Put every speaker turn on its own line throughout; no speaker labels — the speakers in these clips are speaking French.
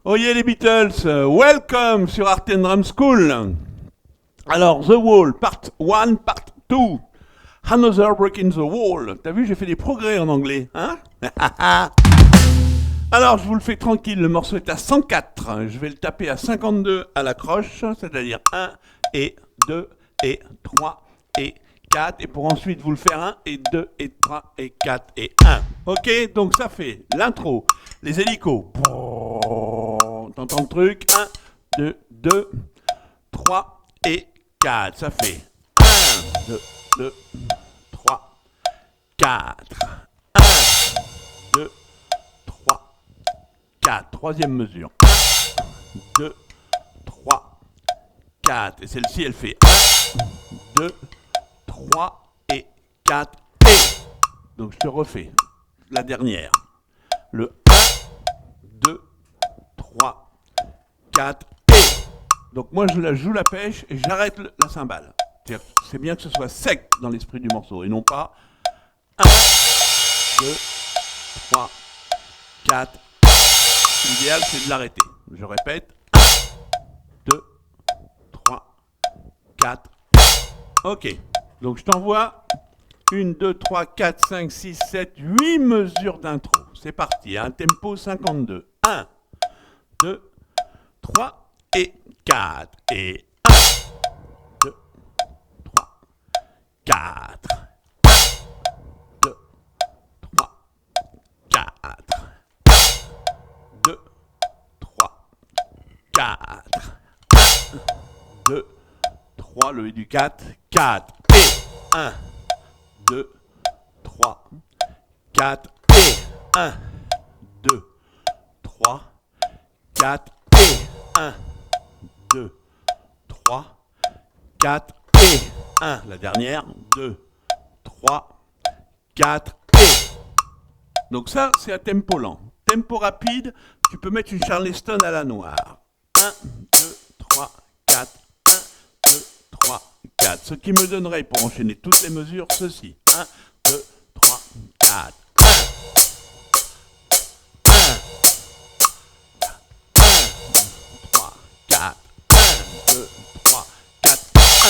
Oh yeah les Beatles, welcome sur Art and Drum School. Alors, The Wall, part 1, part 2. Another Break in the Wall. T'as vu, j'ai fait des progrès en anglais, hein? Alors, je vous le fais tranquille, le morceau est à 104. Je vais le taper à 52 à la croche, c'est-à-dire 1 et 2 et 3 et 4. Et pour ensuite vous le faire 1 et 2 et 3 et 4 et 1. Ok, donc ça fait l'intro, les hélicos. T'entends le truc? 1, 2, 2, 3 et 4. Ça fait 1, 2, 2, 3, 4. 1, 2, 3, 4. Troisième mesure. 1, 2, 3, 4. Et celle-ci, elle fait 1, 2, 3 et 4 et. Donc je te refais la dernière. Le 1, 2, 3, 4 et. Donc moi je la joue la pêche et j'arrête la cymbale. C'est bien que ce soit sec dans l'esprit du morceau et non pas 1, 2, 3, 4. L'idéal c'est de l'arrêter. Je répète 1, 2, 3, 4. Ok. Donc je t'envoie 1, 2, 3, 4, 5, 6, 7, 8 mesures d'intro. C'est parti, un tempo 52. 1, 2, 3 et 4. Et 1, 2, 3, 4. 1, 2, 3, 4. 2, 3, 4. 1, 2, 3, le du 4, 4. Et 1, 2, 3, 4 et 1, 2, 3, 4 et 1, 2, 3, 4 et 1. La dernière, 2, 3, 4 et. Donc ça, c'est à tempo lent. Tempo rapide, tu peux mettre une Charleston à la noire. 1, 2, 3, 4, 1, 2, 3, 4. Ce qui me donnerait, pour enchaîner toutes les mesures, ceci. 1, 2, 3, 4. 1, 1, 1, 3, 4. 1, 2, 3, 4. 1,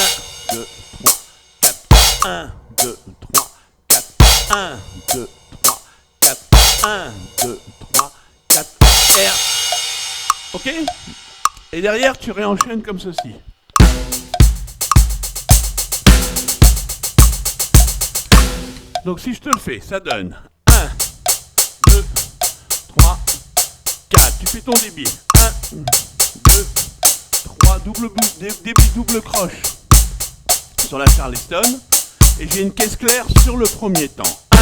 2, 3, 4. 1, 2, 3, 4. 1, 2, 3, 4. 1, 2, 3, 4. R. Ok? Et derrière, tu réenchaînes comme ceci. Donc si je te le fais, ça donne 1, 2, 3, 4. Tu fais ton débit. 1, 2, 3, débit double croche sur la Charleston. Et j'ai une caisse claire sur le premier temps. 1,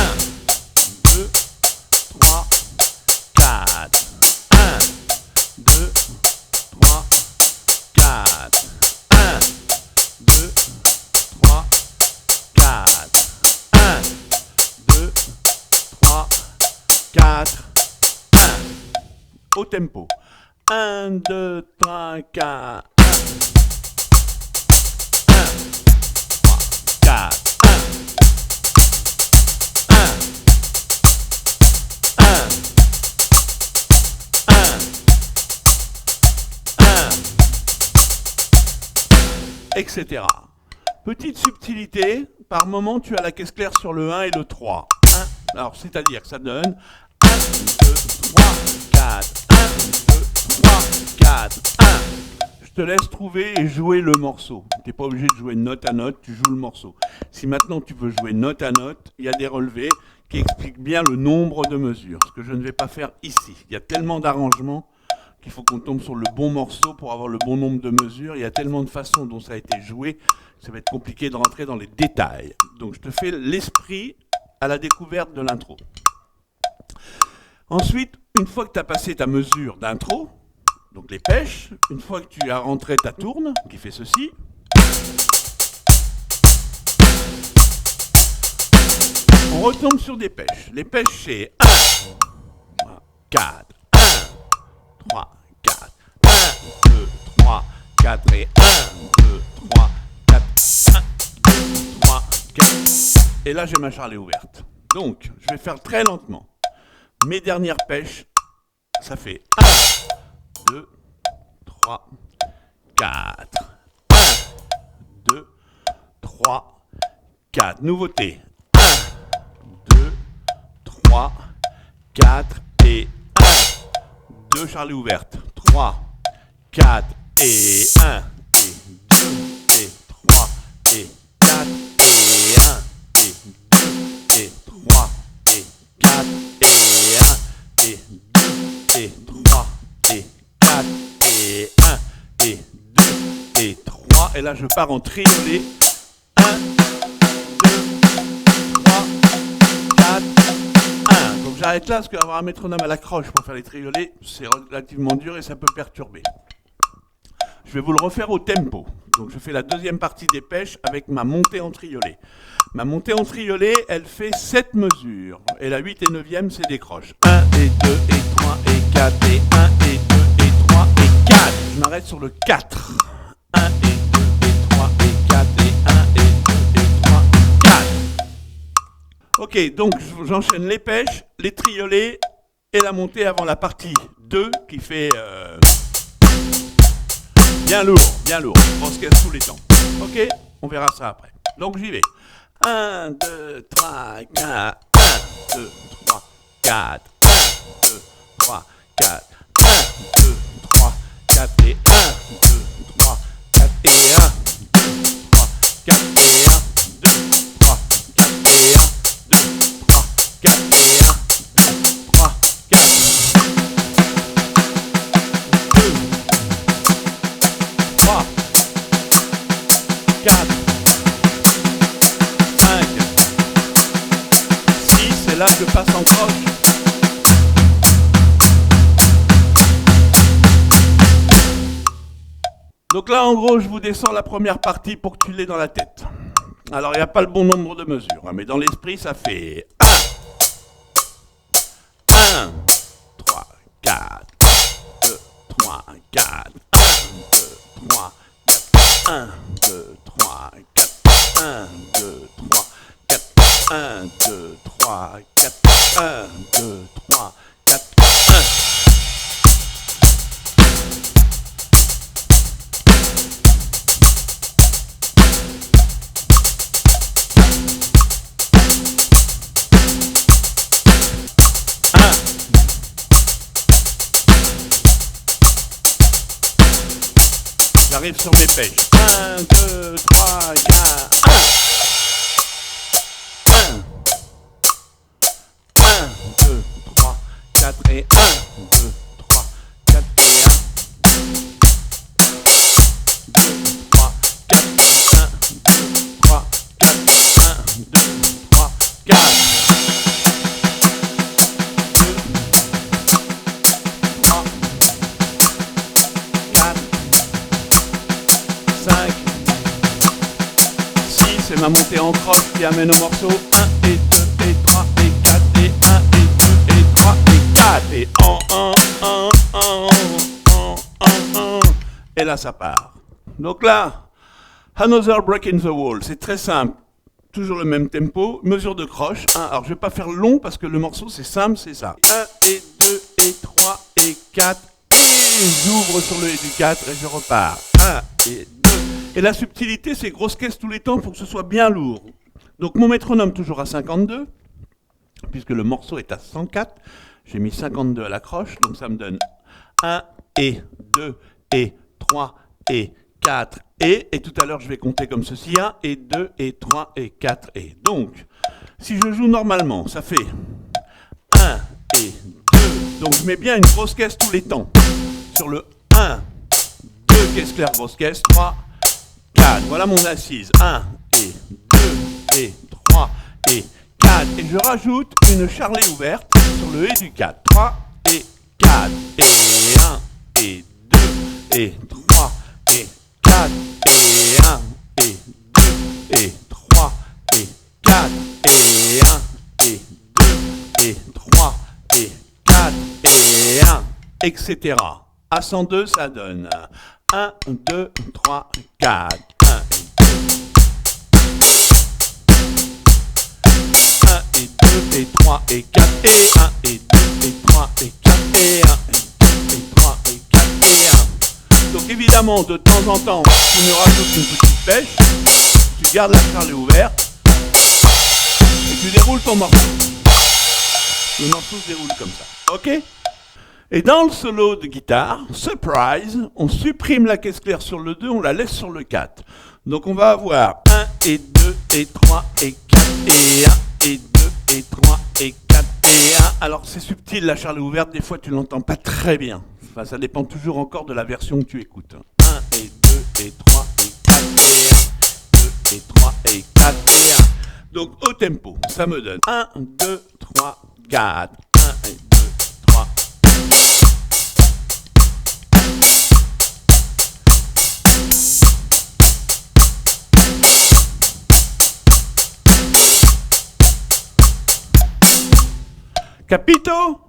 2, 3, 4. 1, 2, 3, 4. 1, 2, 3, 4. 1, 2, 3, 4, 1. Au tempo. 1, 2, 3, 4. 1, 3, 4. 1, 1, 1, 1, etc. Petite subtilité, par moment tu as la caisse claire sur le 1 et le 3. 1, alors c'est-à-dire que ça donne 1, 2, 3, 4, 1, 2, 3, 4, 1. Je te laisse trouver et jouer le morceau. Tu n'es pas obligé de jouer note à note, tu joues le morceau. Si maintenant tu veux jouer note à note, il y a des relevés qui expliquent bien le nombre de mesures, ce que je ne vais pas faire ici. Il y a tellement d'arrangements qu'il faut qu'on tombe sur le bon morceau pour avoir le bon nombre de mesures. Il y a tellement de façons dont ça a été joué, ça va être compliqué de rentrer dans les détails. Donc je te fais l'esprit à la découverte de l'intro. Ensuite, une fois que tu as passé ta mesure d'intro, donc les pêches, une fois que tu as rentré ta tourne, qui fait ceci, on retombe sur des pêches. Les pêches, c'est 1, 4, 1, 3, 4, 1, 2, 3, 4 et 1, 2, 3, 4, 1, 2, 3, 4. Et là, j'ai ma charlet ouverte. Donc, je vais faire très lentement. Mes dernières pêches, ça fait 1, 2, 3, 4. 1, 2, 3, 4. Nouveauté. 1, 2, 3, 4 et 1. 2 charlets ouvertes. 3, 4 et 1. Et 2 et 3 et 4 et 1. Et 2 et 3 et 4 et 1. Et 2 et 3 et 4 et 1. Et 2 et 3. Et là je pars en triolet. 1, 2, 3, 4, 1. Donc j'arrête là parce qu'avoir un métronome à la croche pour faire les triolets, c'est relativement dur et ça peut perturber. Je vais vous le refaire au tempo. Donc je fais la deuxième partie des pêches avec ma montée en triolet. Ma montée en triolet, elle fait 7 mesures. Et la 8 et 9e, c'est des croches. 1 et 2 et 3 et 4 et 1 et 2 et 3 et 4. Je m'arrête sur le 4. 1 et 2 et 3 et 4 et 1 et 2 et 3 et 4. Ok, donc j'enchaîne les pêches, les triolets et la montée avant la partie 2 qui fait bien lourd, grosse caisse tous les temps. Ok, on verra ça après. Donc j'y vais. 1, 2, 3, 4, 1, 2, 3, 4, 1, 2, 3, 4, 1, 2, 3, 4 et 1, 2, 3, 4 et 1, 2, 3, 4 et 1, 2, 3, 4 et 1, 2, 3, 4 et 1, 2, 3, 4, 2, 3, 4, 5, 6, et là je passe en croche. Donc là, en gros, je vous descends la première partie pour que tu l'aies dans la tête. Alors, il n'y a pas le bon nombre de mesures, hein, mais dans l'esprit, ça fait 1, 3, 4, 2, 3, 4, 1, 2, 3, 4, 1, 2, 3, 4, 1, 2, 3, 4, 1, 2, 3, 4, 1, 2, 3, 4, 1. J'arrive sur mes pêches. 1, 2, 3, 4, 1. 1, 2, 3, 4 et 1, 2, 3, 4 et 1. 2, 3, 4, 1, 2, 3, 4, 1, 2, 3, 4. 2, 3, 4, 5, 6, c'est ma montée en croche qui amène au morceau 1 et 2 et 3 et 4 et 1 et 2 et 3 et 4 et 1. Et là ça part. Donc là, Another Break in the Wall, c'est très simple. Toujours le même tempo, mesure de croche. 1, alors je vais pas faire long parce que le morceau c'est simple, c'est ça. 1 et 2 et 3 et 4 et j'ouvre sur le et du 4 et je repars. 1 et 2. Et la subtilité, c'est grosse caisse tous les temps pour que ce soit bien lourd. Donc mon métronome toujours à 52, puisque le morceau est à 104. J'ai mis 52 à la croche, donc ça me donne 1 et 2 et 3 et 4 et tout à l'heure je vais compter comme ceci, 1 et 2 et 3 et 4 et. Donc, si je joue normalement, ça fait 1 et 2, donc je mets bien une grosse caisse tous les temps. Sur le 1, 2 caisses claires, grosse caisse, 3, 4, voilà mon assise, 1 et 2 et 3 et 4, et je rajoute une charlet ouverte sur le et du 4, 3 et 4, et 1 et 2 et 3 et 4 et 1 et 2 et 3 et 4 et 1 et 2 et 3 et 4 et 1, etc. À 102, ça donne 1, 2, 3, 4, 1 et 2 et 3 et 4 et 1 et 2 et 3 et 4 et 1 et 2 et 3 et 4 évidemment, de temps en temps, tu me rajoutes une petite pêche, tu gardes la charlet ouverte, et tu déroules ton morceau. Le morceau se déroule comme ça, ok? Et dans le solo de guitare, surprise, on supprime la caisse claire sur le 2, on la laisse sur le 4. Donc on va avoir 1 et 2 et 3 et 4 et 1 et 2 et 3 et 4 et 1. Alors c'est subtil la charlet ouverte, des fois tu l'entends pas très bien. Enfin, ça dépend toujours encore de la version que tu écoutes. 1 et 2 et 3 et 4 et 1, 2 et 3 et 4 et 1. Donc au tempo, ça me donne 1, 2, 3, 4, 1 et 2, 3. Capito?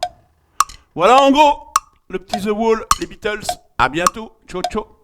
Voilà en gros le petit The Wall, les Beatles. À bientôt. Ciao ciao.